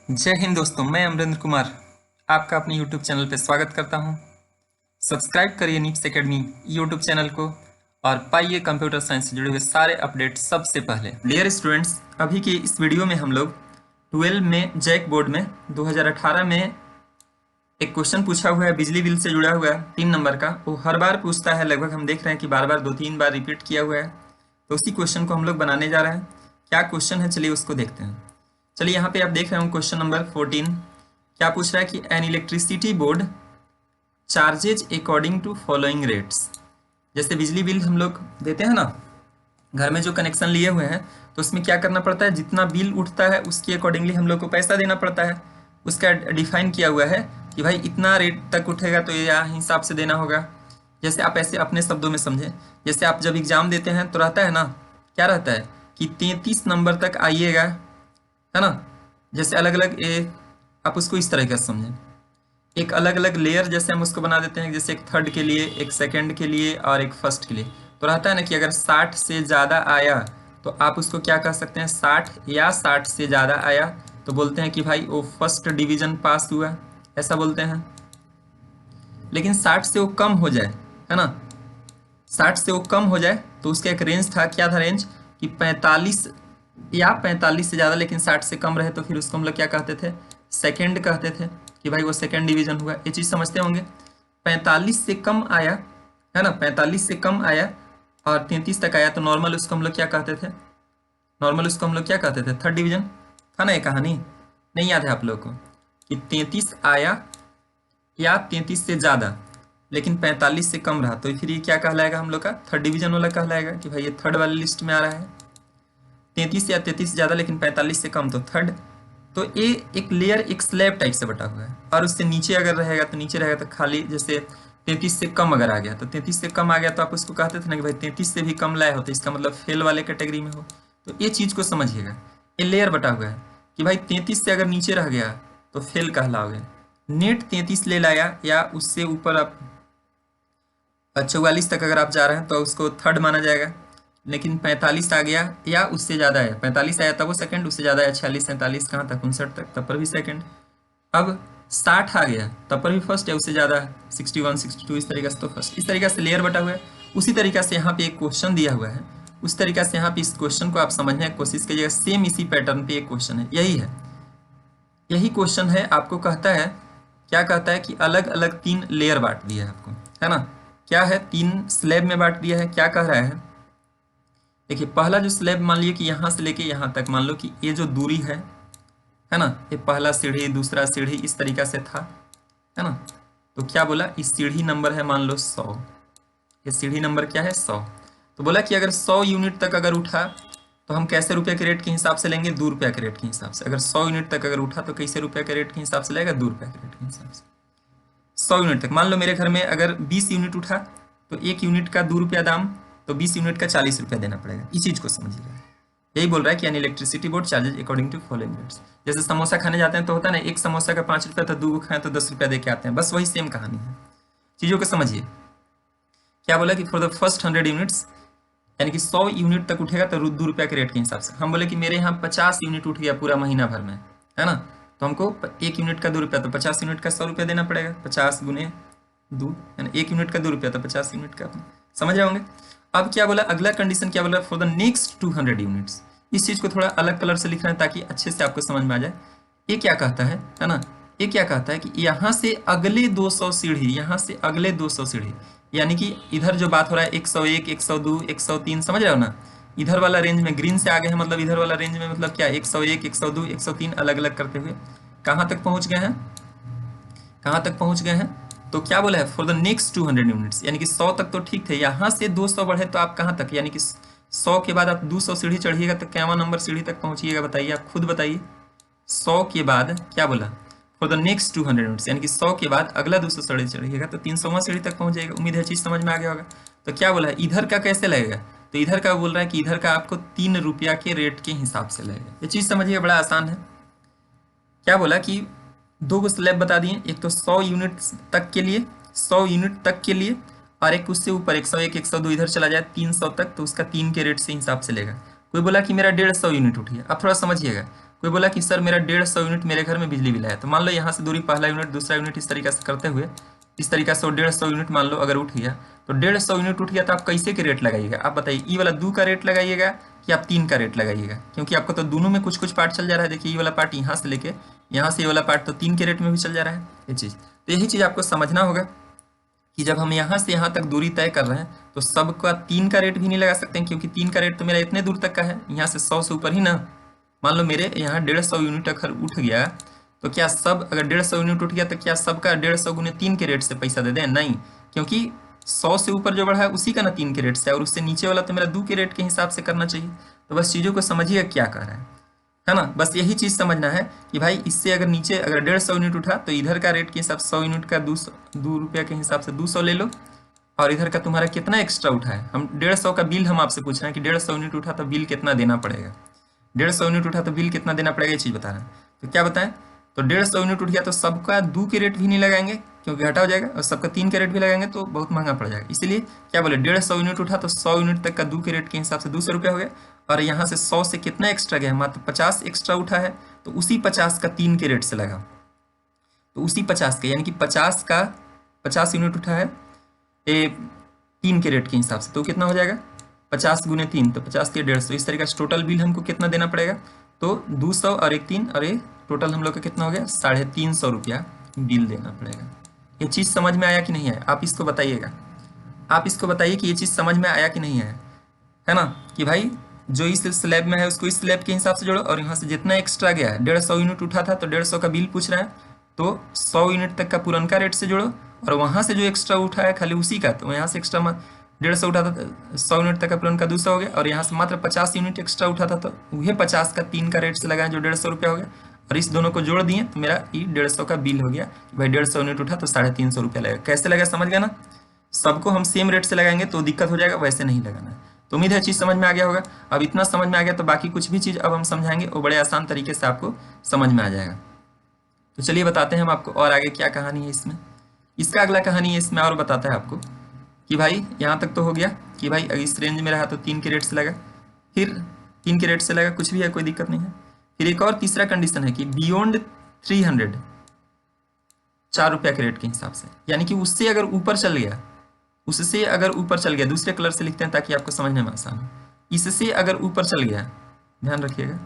जय हिंद दोस्तों, मैं अमरेंद्र कुमार आपका अपने YouTube चैनल पर स्वागत करता हूं। सब्सक्राइब करिए नीप्स एकेडमी YouTube चैनल को और पाइए कंप्यूटर साइंस से जुड़े हुए सारे अपडेट सबसे पहले। डियर स्टूडेंट्स, अभी के इस वीडियो में हम लोग 12 में जैक बोर्ड में 2018 में एक क्वेश्चन पूछा हुआ है, बिजली बिल से जुड़ा हुआ है 3 नंबर का। वो हर बार पूछता है, लगभग हम देख रहे हैं कि बार बार 2-3 बार रिपीट किया हुआ है। तो उसी क्वेश्चन को हम लोग बनाने जा रहे हैं। क्या क्वेश्चन है, चलिए उसको देखते हैं। चलिए यहाँ पे आप देख रहे हो क्वेश्चन नंबर 14 क्या पूछ रहा है कि an electricity board charges according to following rates. जैसे बिजली बिल हम लोग देते हैं ना, घर में जो कनेक्शन लिए हुए हैं, तो उसमें क्या करना पड़ता है, जितना बिल उठता है उसके अकॉर्डिंगली हम लोग को पैसा देना पड़ता है। उसका डिफाइन किया हुआ है कि भाई इतना रेट तक उठेगा तो ये हिसाब से देना होगा। जैसे आप ऐसे अपने शब्दों में समझें, जैसे आप जब एग्जाम देते हैं तो रहता है ना, क्या रहता है कि 33 नंबर तक आइएगा, है ना। जैसे अलग अलग आप उसको इस तरह का समझें, एक अलग अलग लेयर जैसे हम उसको बना देते हैं, जैसे एक थर्ड के लिए, एक सेकंड के लिए और एक फर्स्ट के लिए। तो रहता है ना कि अगर 60 से ज़्यादा आया तो आप उसको क्या कह सकते हैं, 60 या 60 से ज़्यादा आया तो बोलते हैं कि भाई वो फर्स्ट डिवीजन पास हुआ, ऐसा बोलते हैं। लेकिन 60 से वो कम हो जाए, है ना, 60 से वो कम हो जाए तो उसका एक रेंज था। क्या था रेंज, कि 45 या 45 से ज़्यादा लेकिन 60 से कम रहे तो फिर उसको हम लोग क्या कहते थे, सेकंड कहते थे, कि भाई वो सेकंड डिवीजन हुआ। ये चीज़ समझते होंगे। 45 से कम आया, है ना, 45 से कम आया और 33 तक आया तो नॉर्मल उसको हम लोग क्या कहते थे, नॉर्मल उसको हम लोग क्या कहते थे, थर्ड डिवीजन। था ना ये कहानी, नहीं याद है आप लोग को, कि 33 आया या 33 से ज़्यादा लेकिन 45 से कम रहा तो फिर ये क्या कहलाएगा हम लोग का, थर्ड डिवीजन वाला कहलाएगा, कि भाई ये थर्ड वाली लिस्ट में आ रहा है। 33 या 33 से ज़्यादा लेकिन 45 से कम तो थर्ड। तो ये एक लेयर, एक स्लैब टाइप से बटा हुआ है। और उससे नीचे अगर रहेगा तो नीचे रहेगा तो खाली, जैसे 33 से कम अगर आ गया तो 33 से कम आ गया तो आप उसको कहते थे ना कि भाई 33 से भी कम लाए हो तो इसका मतलब फेल वाले कैटेगरी में हो। तो ये चीज़ को समझिएगा, ये लेयर बटा हुआ है कि भाई 33 से अगर नीचे रह गया तो फेल कहलाओगे। नेट 33 ले लाया या उससे ऊपर आप 44 तक अगर आप जा रहे हैं तो उसको थर्ड माना जाएगा। लेकिन 45 आ गया या उससे ज़्यादा है, 45 आया तब वो सेकंड, उससे ज़्यादा है 46 47 कहाँ तक 59 तक, तब पर भी सेकंड। अब 60 आ गया तब पर भी फर्स्ट है, उससे ज़्यादा है 61 62 इस तरीके से तो फर्स्ट। इस तरीके से लेयर बटा हुआ है। उसी तरीके से यहाँ पे एक क्वेश्चन दिया हुआ है, उस तरीके से यहाँ पे इस क्वेश्चन को आप समझने की कोशिश कीजिएगा। सेम इसी पैटर्न पे एक क्वेश्चन है, यही है, यही क्वेश्चन है। आपको कहता है, क्या कहता है कि अलग अलग 3 लेयर बांट दिया है आपको, है ना। क्या है, 3 स्लैब में बांट दिया है। क्या कह रहा है, देखिए पहला जो स्लैब मान लिया कि यहाँ से लेके यहाँ तक, मान लो कि ये जो दूरी है ना, ये पहला सीढ़ी दूसरा सीढ़ी इस तरीका से था, है ना। तो क्या बोला, इस सीढ़ी नंबर है मान लो 100, ये सीढ़ी नंबर क्या है 100। तो बोला कि अगर 100 यूनिट तक अगर उठा तो हम कैसे रुपये के रेट के हिसाब से लेंगे, 2 रुपये के रेट के हिसाब से। अगर 100 यूनिट तक अगर उठा तो कैसे रुपये के रेट के हिसाब से लेगा, 2 रुपये के रेट के हिसाब से। 100 यूनिट तक, मान लो मेरे घर में अगर 20 यूनिट उठा तो 1 यूनिट का 2 रुपया दाम, तो 20 यूनिट का 40 रुपया देना पड़ेगा। इस चीज़ को समझिएगा। यही बोल रहा है कि an electricity board charges according to following rates. जैसे समोसा खाने जाते हैं तो होता है ना, एक समोसा का 5 रुपया, तो 2 खाएं तो 10 रुपया दे के आते हैं, बस वही सेम कहानी है। चीज़ों को समझिए। क्या बोला कि फॉर द फर्स्ट 100 यूनिट्स, यानी कि 100 यूनिट तक उठेगा तो 2 रुपया के रेट के हिसाब से। हम बोले कि मेरे यहाँ 50 यूनिट उठ गया पूरा महीना भर में, है ना, तो हमको 1 यूनिट का 2 रुपया, तो 50 यूनिट का 100 रुपया देना पड़ेगा। 50 गुने 2, यानी 1 यूनिट का 2 रुपया, तो 50 यूनिट का, समझ रहे होंगे। अब क्या बोला, अगला कंडीशन क्या बोला, फॉर द नेक्स्ट 200 यूनिट्स। इस चीज़ को थोड़ा अलग कलर से लिख रहे हैं ताकि अच्छे से आपको समझ में आ जाए। ये क्या कहता है ना, ये क्या कहता है कि यहाँ से अगले 200 सीढ़ी, यहाँ से अगले 200 सीढ़ी, यानी कि इधर जो बात हो रहा है 101 102 103, समझ रहे हो ना। इधर वाला रेंज में ग्रीन से आगे है, मतलब इधर वाला रेंज में मतलब क्या, 101 102 103 अलग अलग करते हुए कहाँ तक पहुँच गए हैं, कहाँ तक पहुँच गए हैं। तो क्या बोला है, फॉर द नेक्स्ट 200 यूनिट्स, यानी कि 100 तक तो ठीक थे, यहाँ से 200 बढ़े तो आप कहाँ तक, यानी कि 100 के बाद आप 200 सीढ़ी चढ़िएगा तो क्या नंबर सीढ़ी तक पहुँचिएगा, बताइए, आप खुद बताइए। 100 के बाद क्या बोला, फॉर द नेक्स्ट 200 यूनिट्स, यानी कि 100 के बाद अगला 200 सीढ़ी चढ़िएगा तो 300वां सीढ़ी तक पहुँच जाएगा। उम्मीद है चीज़ समझ में आ गया होगा। तो क्या बोला है, इधर का कैसे लगेगा, तो इधर का बोल रहा है कि इधर का आपको 3 रुपया के रेट के हिसाब से लगेगा। ये चीज़ समझिए, बड़ा आसान है। क्या बोला कि 2 स्लैब बता दिए, एक तो 100 यूनिट तक के लिए, 100 यूनिट तक के लिए, और एक उससे ऊपर 101 102 इधर चला जाए 300 तक, तो उसका 3 के रेट से हिसाब से लेगा। कोई बोला कि मेरा 150 यूनिट उठी है। अब थोड़ा समझिएगा, कोई बोला कि सर मेरा 150 यूनिट मेरे घर में बिजली बिल है, तो मान लो यहाँ से दूरी पहला यूनिट दूसरा यूनिट इस तरीके से करते हुए इस तरीके से 150 यूनिट मान लो अगर उठ गया, तो 150 यूनिट उठ गया तो आप कैसे के रेट लगाइएगा? आप बताइए, ई वाला 2 का रेट लगाइएगा कि आप 3 का रेट लगाइएगा? क्योंकि आपको तो दोनों में कुछ कुछ पार्ट चल जा रहा है। देखिए ये वाला पार्ट यहाँ से लेके यहाँ से ये वाला पार्ट तो 3 के रेट में भी चल जा रहा है ये चीज़। तो यही चीज़ आपको समझना होगा कि जब हम यहाँ से यहाँ तक दूरी तय कर रहे हैं तो सबका 3 का रेट भी नहीं लगा सकते हैं, क्योंकि 3 का रेट तो मेरा इतने दूर तक का है, यहाँ से 100 से ऊपर ही ना। मान लो मेरे यहाँ 150 यूनिट अगर उठ गया, तो क्या सब अगर 150 यूनिट उठ गया तो क्या सबका 150 गुने 3 के रेट से पैसा दे दें? नहीं, क्योंकि 100 से ऊपर जो बढ़ा है उसी का ना 3 के रेट से, और उससे नीचे वाला तो मेरा 2 के रेट के हिसाब से करना चाहिए। तो बस चीज़ों को समझिए क्या कह रहा है ना। बस यही चीज़ समझना है कि भाई इससे अगर नीचे अगर 150 यूनिट उठा तो इधर का रेट के हिसाब से 100 यूनिट का 2 रुपया के हिसाब से 200 ले लो, और इधर का तुम्हारा कितना एक्स्ट्रा उठा है। हम 150 का बिल हम आपसे पूछ रहे हैं कि 150 यूनिट उठा तो बिल कितना देना पड़ेगा, 150 यूनिट उठा तो बिल कितना देना पड़ेगा, ये चीज़ बता रहे हैं। तो क्या बताएं, तो 150 यूनिट उठ गया तो सबका 2 के रेट भी नहीं लगाएंगे क्योंकि घटा हो जाएगा, और सबका 3 के रेट भी लगाएंगे तो बहुत महंगा पड़ जाएगा। इसलिए क्या बोले, 150 यूनिट उठा तो 100 यूनिट तक का 2 के रेट के हिसाब से 200 रुपया हो गया, और यहाँ से 100 से कितना एक्स्ट्रा गया, मात्र 50 एक्स्ट्रा उठा है, तो उसी 50 का 3 के रेट से लगा। तो उसी 50 का यानी कि 50 का 50 यूनिट उठा है 3 के रेट के हिसाब से, तो कितना हो जाएगा 50 गुने 3, तो 50 के 150। इस तरीके से टोटल बिल हमको कितना देना पड़ेगा, तो 200 और 1 3 और ये टोटल हम लोग का कितना हो गया 350 रुपया बिल देना पड़ेगा। ये चीज़ समझ में आया कि नहीं आया? आप इसको बताइएगा, आप इसको बताइए कि ये चीज़ समझ में आया कि नहीं आया, है ना। कि भाई जो इस स्लैब में है उसको इस स्लैब के हिसाब से जोड़ो, और यहाँ से जितना एक्स्ट्रा गया है 150 यूनिट उठा था तो 150 का बिल पूछ रहा है, तो 100 यूनिट तक का पुरनका रेट से जोड़ो, और वहाँ से जो एक्स्ट्रा उठा है खाली उसी का, तो यहाँ से एक्स्ट्रा 150 उठा था 100 यूनिट तक का पुरनका 200 हो गया, और यहाँ से मात्र 50 यूनिट एक्स्ट्रा उठा था तो वही 50 का 3 का रेट से लगाया जो 150 रुपया हो गया, और इस दोनों को जोड़ दिए तो मेरा ये 150 का बिल हो गया। भाई 150 यूनिट उठा तो 350 रुपया लगेगा। कैसे लगा समझ गया ना। सबको हम सेम रेट से लगाएंगे तो दिक्कत हो जाएगा, वैसे नहीं लगाना है। तो उम्मीद है चीज़ समझ में आ गया होगा। अब इतना समझ में आ गया तो बाकी कुछ भी चीज़ अब हम समझाएंगे वो बड़े आसान तरीके से आपको समझ में आ जाएगा। तो चलिए बताते हैं हम आपको और आगे क्या कहानी है इसमें। इसका अगला कहानी है इसमें और बताता है आपको कि भाई यहाँ तक तो हो गया कि भाई इस रेंज में रहा तो 3 के रेट से लगा, फिर 3 के रेट से लगा, कुछ भी है कोई दिक्कत नहीं है। फिर एक और तीसरा कंडीशन है कि बियॉन्ड 300 4 रुपया के रेट के हिसाब से, यानी कि उससे अगर ऊपर चल गया, उससे अगर ऊपर चल गया, दूसरे कलर से लिखते हैं ताकि आपको समझने में आसान हो। इससे अगर ऊपर चल गया, ध्यान रखिएगा,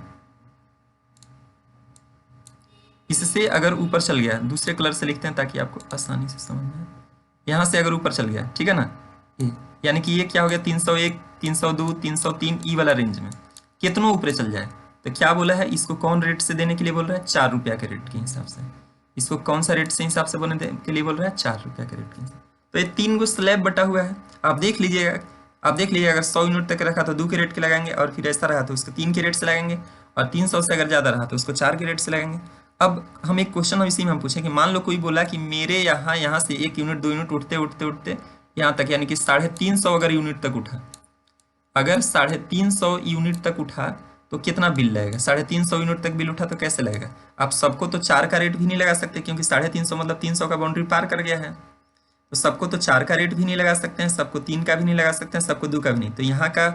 इससे अगर ऊपर चल गया, दूसरे कलर से लिखते हैं ताकि आपको आसानी से समझ में आए। यहाँ से अगर ऊपर चल गया, ठीक है ना, यानी कि ये क्या हो गया 301 302 303 ई वाला रेंज में कितनों ऊपर चल जाए, तो क्या बोला है, इसको कौन रेट से देने के लिए बोल रहा है, 4 रुपया के रेट के हिसाब से। इसको कौन सा रेट से हिसाब से बोलने के लिए बोल रहा है, 4 रुपया के रेट के हिसाब। तो ये 3 गो स्लैब बटा हुआ है, आप देख लीजिएगा, आप देख लीजिएगा। अगर 100 यूनिट तक रखा तो 2 के रेट के लगाएंगे, और फिर ऐसा रहा तो उसको 3 के रेट से लगाएंगे, और 300 से अगर ज़्यादा रहा तो उसको 4 के रेट से लगाएंगे। अब हम एक क्वेश्चन हम इसी में हम पूछें कि मान लो कोई बोला कि मेरे यहाँ से 1 यूनिट 2 यूनिट उठते उठते उठते यहाँ तक, यानी कि 350 अगर यूनिट तक उठा, अगर 350 यूनिट तक उठा तो कितना बिल लगेगा। 350 यूनिट तक बिल उठा तो कैसे लगेगा। आप सबको तो 4 का रेट भी नहीं लगा सकते, क्योंकि 350 मतलब 300 का बाउंड्री पार कर गया है, तो सबको तो 4 का रेट भी नहीं लगा सकते हैं, सबको 3 का भी नहीं लगा सकते हैं, सबको 2 का भी नहीं। तो यहाँ का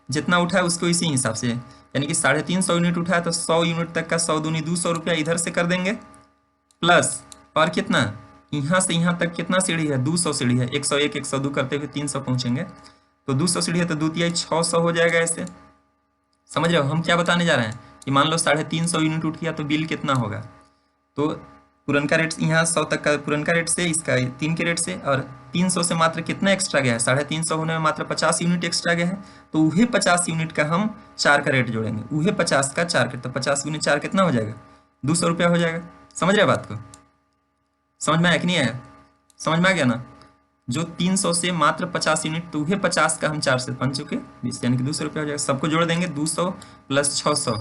जितना उठा है उसको इसी हिसाब से, यानी कि 350 यूनिट उठा है तो 100 यूनिट तक का 100 दूनी 200 रुपया इधर से कर देंगे, प्लस और कितना यहाँ से यहाँ तक कितना सीढ़ी है, 200 सीढ़ी है, 101 102 करते हुए 300 पहुँचेंगे, तो 200 सीढ़ी है तो 2 तिहाई 600 हो जाएगा। ऐसे समझ रहे हो हम क्या बताने जा रहे हैं कि मान लो 350 यूनिट उठ गया तो बिल कितना होगा। तो पुरनका रेट यहाँ 100 तक का पुरनका रेट से इसका 3 के रेट से, और 300 से मात्र कितना एक्स्ट्रा गया है, 350 होने में मात्र 50 यूनिट एक्स्ट्रा गया है, तो वही 50 यूनिट का हम 4 का रेट जोड़ेंगे, वही 50 का 4 का, तो 50 गुने 4 कितना हो जाएगा, 200 रुपया हो जाएगा। समझ रहे बात को, समझ में आया कि नहीं आया, समझ में आ गया ना। जो 300 से मात्र 50 यूनिट, तो वही 50 का हम 4 से 5 चुके 20, यानी कि 200 रुपया हो जाएगा। सबको जोड़ देंगे, 200 प्लस 600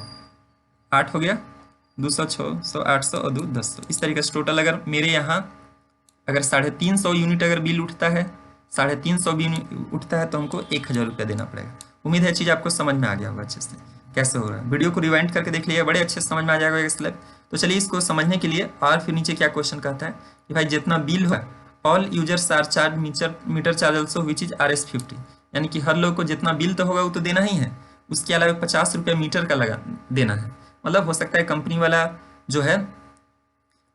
8 हो गया, 200 600 800 और 2 1000। इस तरीके से टोटल अगर मेरे यहाँ अगर 350 यूनिट अगर बिल उठता है, 350 भी उठता है तो हमको 1000 रुपया देना पड़ेगा। उम्मीद है चीज़ आपको समझ में आ गया होगा अच्छे से कैसे हो रहा है। वीडियो को रिवाइंड करके देख लीजिए, बड़े अच्छे से समझ में आ जाएगा स्लैब। तो चलिए इसको समझने के लिए, और फिर नीचे क्या क्वेश्चन कहता है कि भाई जितना बिल होगा, all users are charge meter charge also which is RS50, यानी कि हर लोग को जितना बिल तो होगा वो तो देना ही है, उसके अलावा 50 रुपया मीटर का लगा देना है। मतलब हो सकता है कंपनी वाला जो है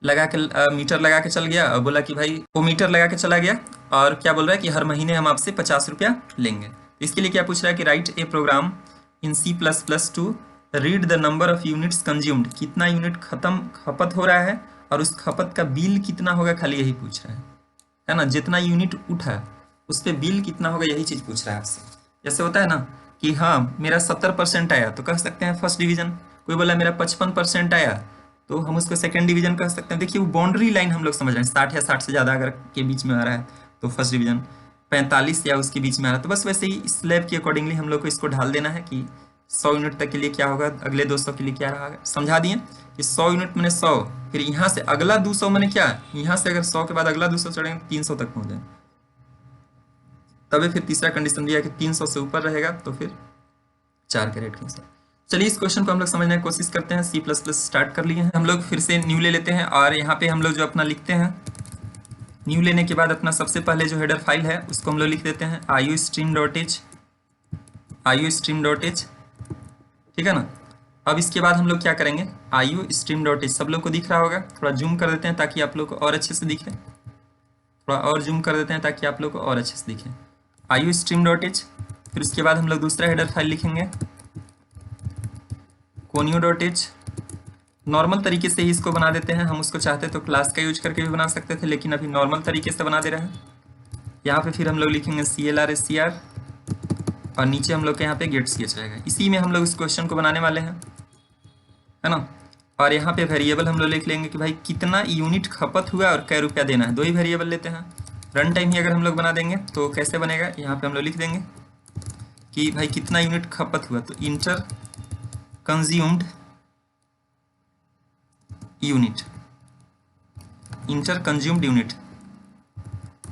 लगा के मीटर लगा के चल गया और बोला कि भाई वो मीटर लगा के चला गया और क्या बोल रहा है कि हर महीने हम आपसे 50 रुपया लेंगे। तो इसके लिए क्या पूछ रहा है कि write a program in C++ to read the number of units consumed, कितना यूनिट खपत हो रहा है और उस खपत का बिल कितना होगा, खाली यही पूछ रहा है ना। जितना यूनिट उठा उस पर बिल कितना होगा, यही चीज़ पूछ रहा है आपसे। जैसे होता है ना कि हाँ मेरा 70% आया तो कह सकते हैं फर्स्ट डिवीजन, कोई बोला मेरा 55% आया तो हम उसको सेकंड डिवीजन कह सकते हैं। देखिए वो बाउंड्री लाइन हम लोग समझ रहे हैं, 60 या 60 से ज़्यादा अगर के बीच में आ रहा है तो फर्स्ट डिवीजन, 45 या उसके बीच में आ रहा है तो बस वैसे ही स्लैब के अकॉर्डिंगली हम लोग को इसको ढाल देना है कि 100 यूनिट तक के लिए क्या होगा, अगले 200 के लिए क्या रहा। समझा दिए कि 100 यूनिट मैंने 100, फिर यहाँ से अगला 200 मैंने क्या, यहाँ से अगर 100 के बाद अगला 200 चढ़ेंगे 300 तक पहुँच जाए, तभी फिर तीसरा कंडीशन दिया कि 300 से ऊपर रहेगा तो फिर 4 कैरेट के हिसाब। चलिए इस क्वेश्चन को हम लोग समझने की कोशिश करते हैं। C++ स्टार्ट कर लिए हैं हम लोग, फिर से न्यू ले लेते हैं और यहाँ पे हम लोग जो अपना लिखते हैं, न्यू लेने के बाद अपना सबसे पहले जो हेडर फाइल है उसको हम लोग लिख देते हैं iostream.h, iostream.h, ठीक है ना। अब इसके बाद हम लोग क्या करेंगे, iostream.h सब लोग को दिख रहा होगा, थोड़ा जूम कर देते हैं ताकि आप लोग को और अच्छे से दिखे, थोड़ा और जूम कर देते हैं ताकि आप लोग को और अच्छे से दिखे, iostream.h। फिर उसके बाद हम लोग दूसरा हेडर फाइल लिखेंगे conio.h। नॉर्मल तरीके से ही इसको बना देते हैं, हम उसको चाहते तो क्लास का यूज करके भी बना सकते थे लेकिन अभी नॉर्मल तरीके से बना दे रहे हैं। यहाँ पे फिर हम लोग लिखेंगे CLR और नीचे हम लोग के यहाँ पे गेट ch रहेगा, इसी में हम लोग इस क्वेश्चन को बनाने वाले हैं, है ना। और यहाँ पे वेरिएबल हम लोग लिख लेंगे कि भाई कितना यूनिट खपत हुआ और कै रुपया देना है, दो ही वेरिएबल लेते हैं। रन टाइम ही अगर हम लोग बना देंगे तो कैसे बनेगा, यहाँ पे हम लोग लिख देंगे कि भाई कितना यूनिट खपत हुआ, तो inter consumed unit, inter consumed unit,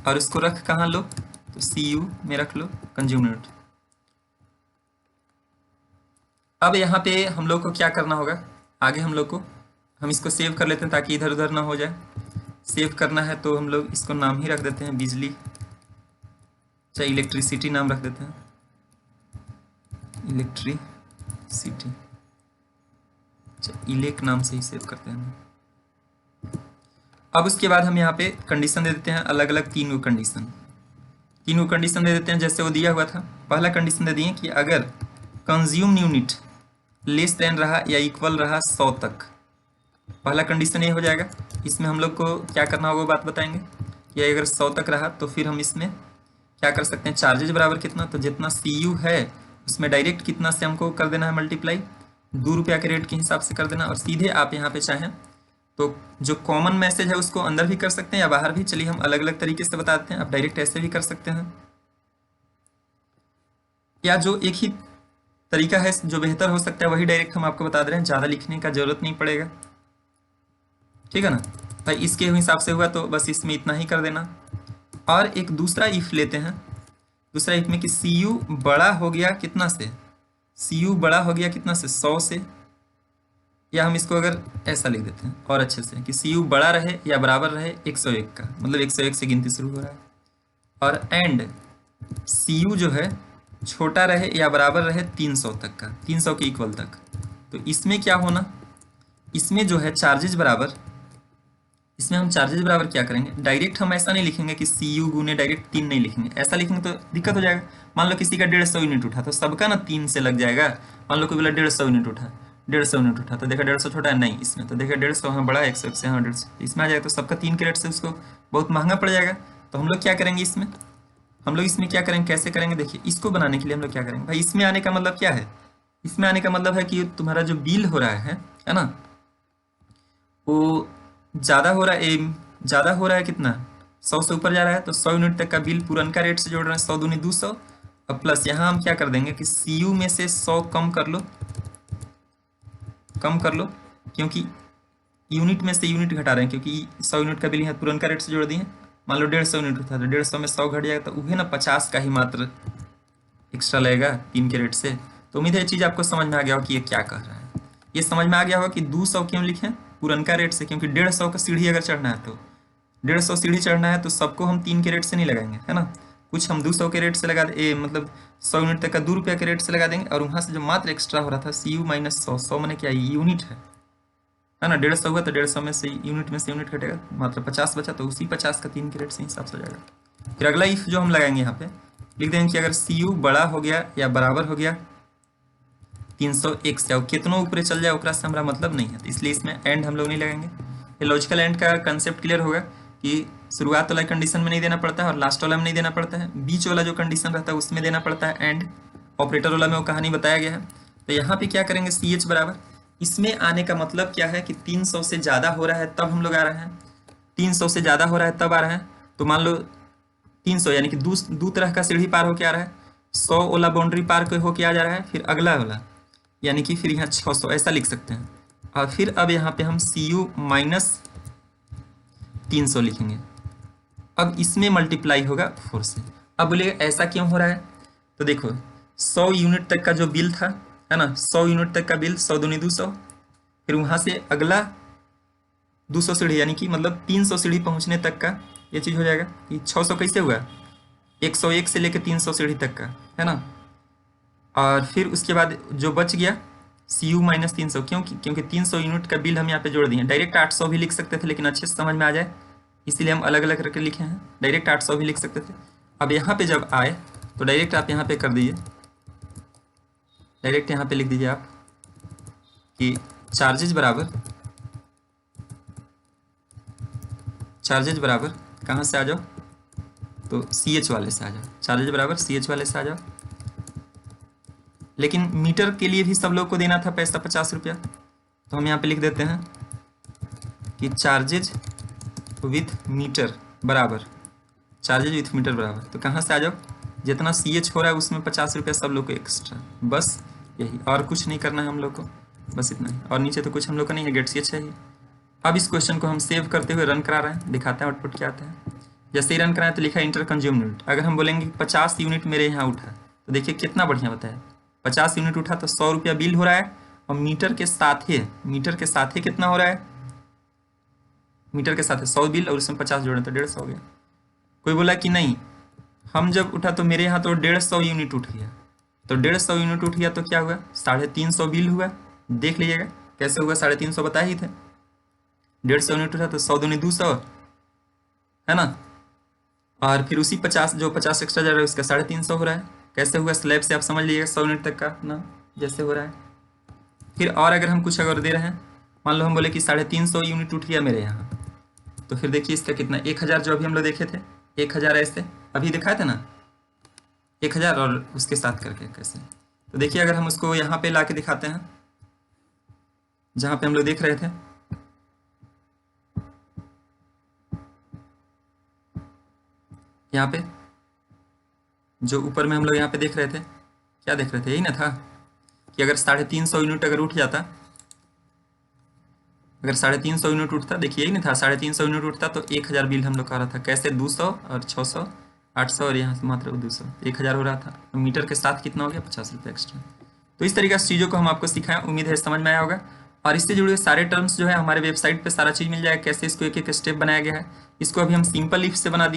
और उसको रख कहाँ लो, तो CU में रख लो कंज्यूम यूनिट। अब यहाँ पे हम लोग को क्या करना होगा, आगे हम लोग को, हम इसको सेव कर लेते हैं ताकि इधर उधर ना हो जाए। सेव करना है तो हम लोग इसको नाम ही रख देते हैं बिजली, चाहे इलेक्ट्रिसिटी नाम रख देते हैं, इलेक्ट्रिसिटी, इलेक नाम से ही सेव करते हैं। अब उसके बाद हम यहाँ पे कंडीशन दे देते हैं, अलग अलग तीन कंडीशन दे देते हैं जैसे वो दिया हुआ था। पहला कंडीशन दे दिए कि अगर कंज्यूम यूनिट लेस देन रहा या इक्वल रहा 100 तक, पहला कंडीशन ये हो जाएगा। इसमें हम लोग को क्या करना होगा बात बताएंगे कि अगर 100 तक रहा तो फिर हम इसमें क्या कर सकते हैं, चार्जेज बराबर कितना, तो जितना CU है उसमें डायरेक्ट कितना से हमको कर देना है मल्टीप्लाई, 2 रुपया के रेट के हिसाब से कर देना। और सीधे आप यहाँ पे चाहें तो जो कॉमन मैसेज है उसको अंदर भी कर सकते हैं या बाहर भी, चलिए हम अलग अलग तरीके से बताते हैं। आप डायरेक्ट ऐसे भी कर सकते हैं, या जो एक ही तरीका है जो बेहतर हो सकता है वही डायरेक्ट हम आपको बता दे रहे हैं, ज़्यादा लिखने का जरूरत नहीं पड़ेगा, ठीक है ना भाई। इसके हिसाब से हुआ तो बस इसमें इतना ही कर देना। और एक दूसरा इफ लेते हैं, दूसरा इफ में कि CU बड़ा हो गया कितना से, CU बड़ा हो गया कितना से, 100 से, या हम इसको अगर ऐसा लिख देते हैं और अच्छे से कि CU बड़ा रहे या बराबर रहे 101 का, मतलब 101 से गिनती शुरू हो रहा है। और एंड CU जो है छोटा रहे या बराबर रहे 300 तक का, 300 के इक्वल तक। तो इसमें क्या होना, इसमें जो है चार्जेज बराबर, इसमें हम चार्जेज बराबर क्या करेंगे, डायरेक्ट हम ऐसा नहीं लिखेंगे कि CU गुने डायरेक्ट 3 नहीं लिखेंगे, ऐसा लिखेंगे तो दिक्कत हो जाएगा। मान लो किसी का 150 यूनिट उठा तो सबका ना 3 से लग जाएगा। मान लो कोई बोला 150 यूनिट उठा, 150 यूनिट उठा तो देखा 150 छोटा है नहीं इसमें, तो देखा 150 हाँ बड़ा है 101 से, हाँ 150 इसमें आ जाएगा, तो सबका 3 कैरेट से उसको बहुत महंगा पड़ जाएगा। तो हम लोग क्या करेंगे, इसमें हम लोग इसमें क्या करेंगे, कैसे करेंगे, देखिए इसको बनाने के लिए हम लोग क्या करेंगे भाई, इसमें आने का मतलब क्या है, इसमें आने का मतलब है कि तुम्हारा जो बिल हो रहा है ना, वो ज़्यादा हो रहा है, ज़्यादा हो रहा है कितना, 100 से ऊपर जा रहा है, तो 100 यूनिट तक का बिल पुरनका रेट से जोड़ रहे हैं, 100 दूनी 200। अब प्लस यहाँ हम क्या कर देंगे कि CU में से 100 कम कर लो, क्योंकि यूनिट में से यूनिट घटा रहे हैं, क्योंकि 100 यूनिट का बिल यहाँ पुरनका रेट से जोड़ दिए। मान लो 150 यूनिट था तो 150 में 100 घट जाएगा, तो वह ना 50 का ही मात्र एक्स्ट्रा लगेगा 3 के रेट से। तो उम्मीद है ये चीज़ आपको समझ में आ गया हो कि ये क्या कह रहा है। ये समझ में आ गया होगा कि 200 क्यों लिखें पुरनका रेट से, क्योंकि 150 का सीढ़ी अगर चढ़ना है तो 150 सीढ़ी चढ़ना है तो सबको हम 3 के रेट से नहीं लगाएंगे, है ना। कुछ हम 200 के रेट से लगा दे मतलब 100 यूनिट तक का 2 रुपये के रेट से लगा देंगे, और वहाँ से जो मात्र एक्स्ट्रा हो रहा था CU माइनस 100, 100 मैंने क्या यूनिट है ना, 150 हुआ तो 150 में से यूनिट घटेगा, मात्र 50 बचा, तो उसी 50 का 3 के रेट से हिसाब से हो जाएगा। फिर अगला इफ जो हम लगाएंगे यहाँ पे लिख देंगे कि अगर CU बड़ा हो गया या बराबर हो गया 301 से, और कितनों ऊपर चल जाए ओकरा से हमारा मतलब नहीं है, तो इसलिए इसमें एंड हम लोग नहीं लगाएंगे। ये लॉजिकल एंड का कंसेप्ट क्लियर होगा कि शुरुआत वाला कंडीशन में नहीं देना पड़ता है और लास्ट वाला में नहीं देना पड़ता है, बीच वाला जो कंडीशन रहता है उसमें देना पड़ता है एंड। ऑपरेटर वाला में वो कहानी बताया गया है। तो यहाँ पे क्या करेंगे, CH बराबर, इसमें आने का मतलब क्या है कि 300 से ज़्यादा हो रहा है तब हम लोग आ रहे हैं, 300 से ज़्यादा हो रहा है तब आ रहे हैं। तो मान लो 300 यानी कि दो तरह का सीढ़ी पार होके आ रहा है, 100 वाला बाउंड्री पार होके आ जा रहा है, फिर अगला वाला यानी कि फिर यहाँ 600 ऐसा लिख सकते हैं। और फिर अब यहाँ पे हम CU माइनस 300 लिखेंगे। अब इसमें मल्टीप्लाई होगा 4 से। अब बोलिएगा ऐसा क्यों हो रहा है, तो देखो 100 यूनिट तक का जो बिल था है ना, 100 यूनिट तक का बिल, 100 दूनी 200, फिर वहाँ से अगला 200 सीढ़ी यानी कि मतलब 300 सीढ़ी पहुँचने तक का ये चीज़ हो जाएगा कि 600 कैसे हुआ, 101 से लेकर 300 सीढ़ी तक का है ना। और फिर उसके बाद जो बच गया CU माइनस 300, क्योंकि 300 यूनिट का बिल हम यहाँ पे जोड़ दिए। डायरेक्ट 800 भी लिख सकते थे लेकिन अच्छे से समझ में आ जाए इसीलिए हम अलग अलग करके लिखे हैं। डायरेक्ट 800 भी लिख सकते थे। अब यहाँ पे जब आए तो डायरेक्ट आप यहाँ पे कर दीजिए, डायरेक्ट यहाँ पे लिख दीजिए आप कि चार्जेज बराबर कहाँ से आ जाओ, तो CH वाले से आ जाओ, चार्जेज बराबर CH वाले से आ जाओ। लेकिन मीटर के लिए भी सब लोग को देना था पैसा 50 रुपया, तो हम यहाँ पे लिख देते हैं कि चार्जेज विथ मीटर बराबर, चार्जेज विथ मीटर बराबर, तो कहाँ से आ जाओ, जितना CH हो रहा है उसमें 50 रुपया सब लोग को एक्स्ट्रा, बस यही, और कुछ नहीं करना है हम लोग को, बस इतना ही। और नीचे तो कुछ हम लोग का नहीं है, गेट CH है ही। अब इस क्वेश्चन को हम सेव करते हुए रन करा रहे हैं, दिखाते हैं आउटपुट क्या आता है। जैसे ही रन कराएं तो लिखा इंटर कंज्यूम यूनिट। अगर हम बोलेंगे 50 यूनिट मेरे यहाँ उठा, तो देखिए कितना बढ़िया बताया, 50 यूनिट उठा तो 100 रुपया बिल हो रहा है, और मीटर के साथ ही कितना हो रहा है, मीटर के साथ 100 बिल और उसमें 50 जोड़े तो 150 हो गया। कोई बोला कि नहीं, हम जब उठा तो मेरे यहाँ तो 150 यूनिट उठ गया, तो 150 यूनिट उठ गया तो क्या हुआ, 350 बिल हुआ। देख लीजिएगा कैसे हुआ, 350 बताए ही थे, 150 यूनिट उठा तो 100 दूनी 200 है ना, और फिर उसी 50 जो 50 एक्स्ट्रा जा रहा है उसका 350 हो रहा है। कैसे हुआ, स्लैब से आप समझ लीजिएगा 100 यूनिट तक का ना जैसे हो रहा है। फिर और अगर हम कुछ अगर दे रहे हैं, मान लो हम बोले कि 350 यूनिट उठ गया मेरे यहाँ, तो फिर देखिए इसका कितना, 1000 जो अभी हम लोग देखे थे, 1000 ऐसे अभी दिखाए थे ना, 1000 और उसके साथ करके कैसे, तो देखिए अगर हम उसको यहाँ पे ला के दिखाते हैं जहाँ पे हम लोग देख रहे थे, यहाँ पे जो ऊपर में हम लोग यहाँ पे देख रहे थे, क्या देख रहे थे, यही ना था कि अगर 350 यूनिट अगर उठ जाता, अगर 350 यूनिट उठता, देखिए यही नहीं था, 350 यूनिट उठता तो 1000 बिल हम लोग का रहा था। कैसे, 200 और 600 800 और यहाँ से मात्र 200, 1000 हो रहा था। तो मीटर के साथ कितना हो गया, 50 रुपये एक्स्ट्रा। तो इस तरीके से चीज़ों को हम आपको सिखाएं, उम्मीद है समझ में आया होगा। और इससे जुड़े हुए सारे टर्म्स जो है हमारे वेबसाइट पे सारा चीज़ मिल जाएगा, कैसे इसको एक एक स्टेप बनाया गया है। इसको अभी हम सिंपल इफ से बना दिए।